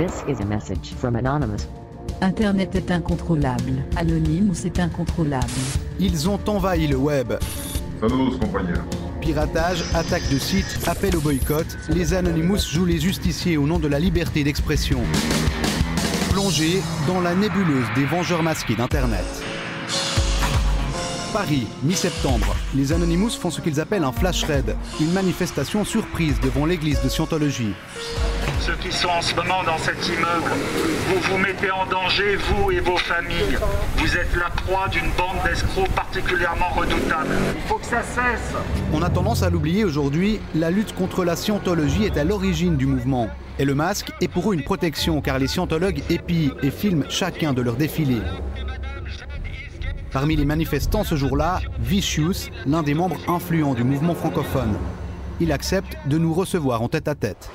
This is a message from Anonymous. Internet est incontrôlable. Anonymous est incontrôlable. Ils ont envahi le web. Saludos, compañeros. Piratage, attaque de sites, appel au boycott, les Anonymous jouent les justiciers au nom de la liberté d'expression. Plongés dans la nébuleuse des vengeurs masqués d'Internet. Paris, mi-septembre, les Anonymous font ce qu'ils appellent un flash raid, une manifestation surprise devant l'église de Scientologie. Ceux qui sont en ce moment dans cet immeuble, vous vous mettez en danger, vous et vos familles. Vous êtes la proie d'une bande d'escrocs particulièrement redoutable. Il faut que ça cesse. On a tendance à l'oublier aujourd'hui, la lutte contre la Scientologie est à l'origine du mouvement. Et le masque est pour eux une protection car les scientologues épient et filment chacun de leurs défilés. Parmi les manifestants ce jour-là, Vicious, l'un des membres influents du mouvement francophone. Il accepte de nous recevoir en tête-à-tête.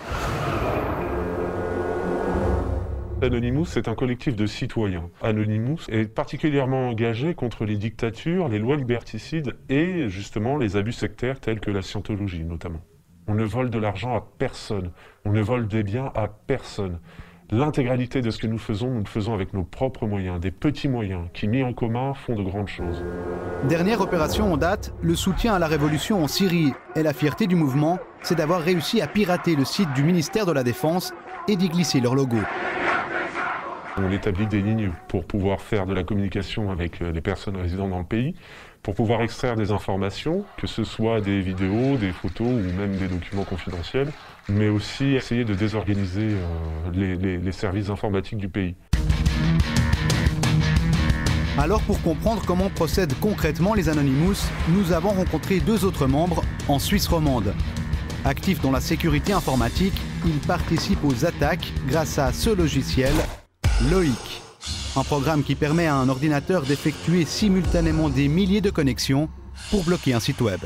Anonymous est un collectif de citoyens. Anonymous est particulièrement engagé contre les dictatures, les lois liberticides et justement les abus sectaires tels que la scientologie notamment. On ne vole de l'argent à personne, on ne vole des biens à personne. L'intégralité de ce que nous le faisons avec nos propres moyens, des petits moyens qui, mis en commun, font de grandes choses. Dernière opération en date, le soutien à la révolution en Syrie. Et la fierté du mouvement, c'est d'avoir réussi à pirater le site du ministère de la Défense et d'y glisser leur logo. On établit des lignes pour pouvoir faire de la communication avec les personnes résidant dans le pays, pour pouvoir extraire des informations, que ce soit des vidéos, des photos ou même des documents confidentiels, mais aussi essayer de désorganiser les services informatiques du pays. Alors pour comprendre comment procèdent concrètement les Anonymous, nous avons rencontré deux autres membres en Suisse romande. Actifs dans la sécurité informatique, ils participent aux attaques grâce à ce logiciel, Loïc. Un programme qui permet à un ordinateur d'effectuer simultanément des milliers de connexions pour bloquer un site web.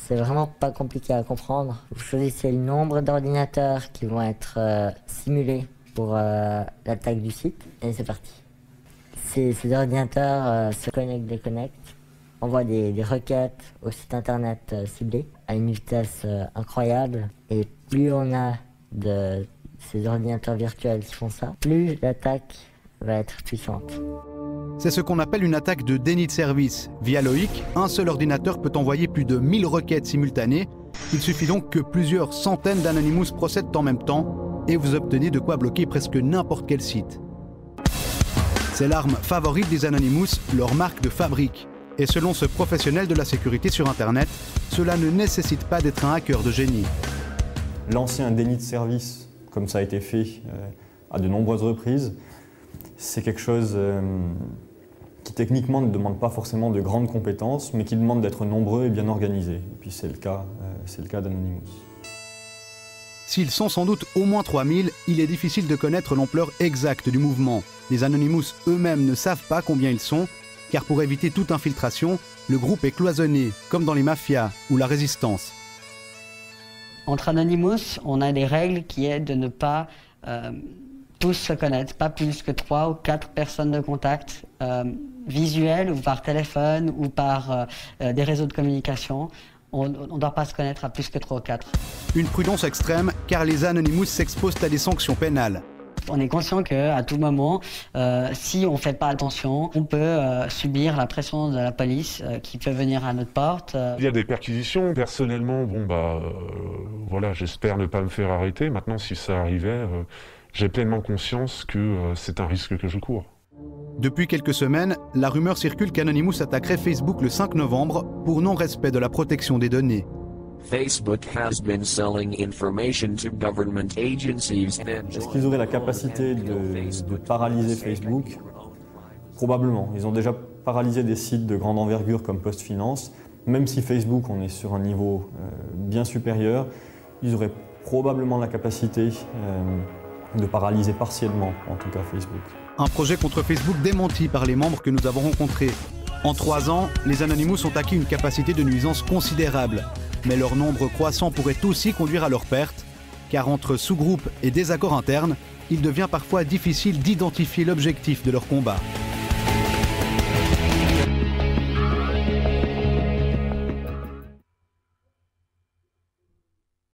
C'est vraiment pas compliqué à comprendre. Vous choisissez le nombre d'ordinateurs qui vont être simulés pour l'attaque du site et c'est parti. Ces ordinateurs se connectent, déconnectent, envoient des requêtes au site internet ciblé à une vitesse incroyable et plus on a de ces ordinateurs virtuels qui font ça, plus l'attaque va être puissante. C'est ce qu'on appelle une attaque de déni de service. Via Loïc, un seul ordinateur peut envoyer plus de 1000 requêtes simultanées. Il suffit donc que plusieurs centaines d'Anonymous procèdent en même temps et vous obtenez de quoi bloquer presque n'importe quel site. C'est l'arme favorite des Anonymous, leur marque de fabrique. Et selon ce professionnel de la sécurité sur Internet, cela ne nécessite pas d'être un hacker de génie. Lancer un déni de service, comme ça a été fait à de nombreuses reprises, c'est quelque chose qui techniquement ne demande pas forcément de grandes compétences, mais qui demande d'être nombreux et bien organisés. Et puis c'est le cas d'Anonymous. S'ils sont sans doute au moins 3000, il est difficile de connaître l'ampleur exacte du mouvement. Les Anonymous eux-mêmes ne savent pas combien ils sont, car pour éviter toute infiltration, le groupe est cloisonné, comme dans les mafias ou la résistance. Entre Anonymous, on a des règles qui est de ne pas tous se connaître, pas plus que 3 ou 4 personnes de contact, visuelles ou par téléphone ou par des réseaux de communication. On ne doit pas se connaître à plus que 3 ou 4. Une prudence extrême, car les Anonymous s'exposent à des sanctions pénales. On est conscient qu'à tout moment, si on ne fait pas attention, on peut subir la pression de la police qui peut venir à notre porte. Il y a des perquisitions. Personnellement, voilà, j'espère ne pas me faire arrêter. Maintenant, si ça arrivait, j'ai pleinement conscience que c'est un risque que je cours. Depuis quelques semaines, la rumeur circule qu'Anonymous attaquerait Facebook le 5 novembre pour non-respect de la protection des données. Facebook has been selling information to government agencies. Est-ce qu'ils auraient la capacité de paralyser Facebook? Probablement. Ils ont déjà paralysé des sites de grande envergure comme PostFinance. Même si Facebook, on est sur un niveau bien supérieur, ils auraient probablement la capacité de paralyser partiellement, en tout cas, Facebook. Un projet contre Facebook démenti par les membres que nous avons rencontrés. En 3 ans, les Anonymous ont acquis une capacité de nuisance considérable. Mais leur nombre croissant pourrait aussi conduire à leur perte, car entre sous-groupes et désaccords internes, il devient parfois difficile d'identifier l'objectif de leur combat.